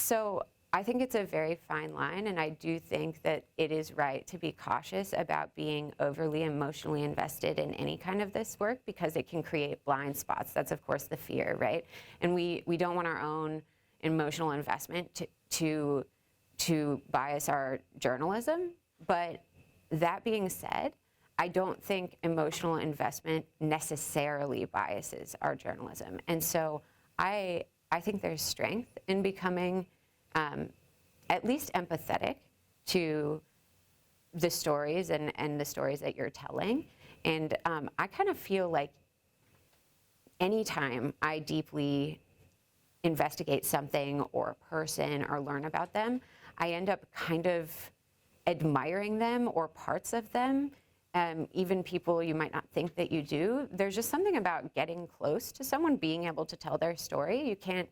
So I think it's a very fine line, and I do think that it is right to be cautious about being overly emotionally invested in any kind of this work because it can create blind spots. That's, of course, the fear, right? And we don't want our own emotional investment to bias our journalism. But that being said, I don't think emotional investment necessarily biases our journalism. And so I think there's strength in becoming at least empathetic to the stories and the stories that you're telling. And I kind of feel like anytime I deeply investigate something or a person or learn about them, I end up kind of admiring them or parts of them. Even people you might not think that you do. There's just something about getting close to someone, being able to tell their story. You can't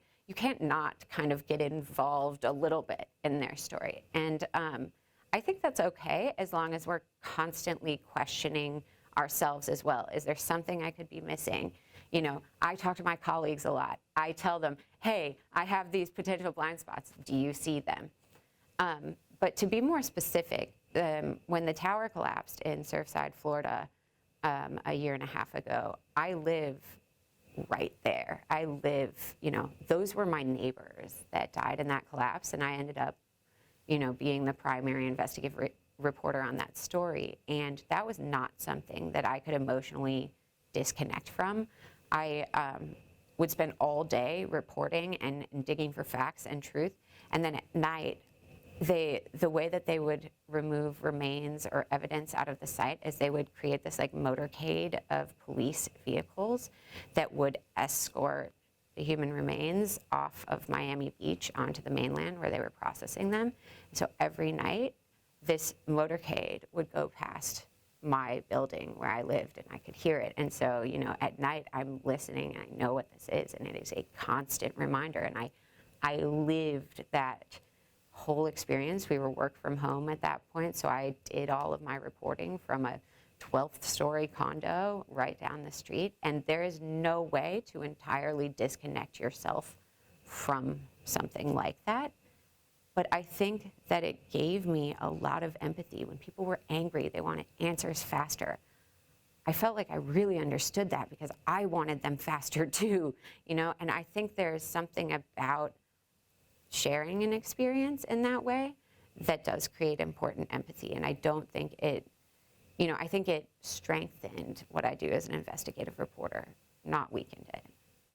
not kind of get involved a little bit in their story. And I think that's okay as long as we're constantly questioning ourselves as well. Is there something I could be missing? You know, I talk to my colleagues a lot. I tell them, hey, I have these potential blind spots. Do you see them? But to be more specific, when the tower collapsed in Surfside, Florida, a year and a half ago, I live right there. I live, you know, those were my neighbors that died in that collapse, and I ended up, you know, being the primary investigative reporter on that story. And that was not something that I could emotionally disconnect from. I would spend all day reporting and digging for facts and truth, and then at night, the way that they would remove remains or evidence out of the site is they would create this like motorcade of police vehicles that would escort the human remains off of Miami Beach onto the mainland where they were processing them. So every night, this motorcade would go past my building where I lived, and I could hear it. And so, you know, at night I'm listening, and I know what this is, and it is a constant reminder. And I lived that whole experience. We were work from home at that point, so I did all of my reporting from a 12th story condo right down the street, and there is no way to entirely disconnect yourself from something like that. But I think that it gave me a lot of empathy. When people were angry, they wanted answers faster. I felt like I really understood that because I wanted them faster too, you know, and I think there's something about sharing an experience in that way that does create important empathy. And I don't think it, you know, I think it strengthened what I do as an investigative reporter, not weakened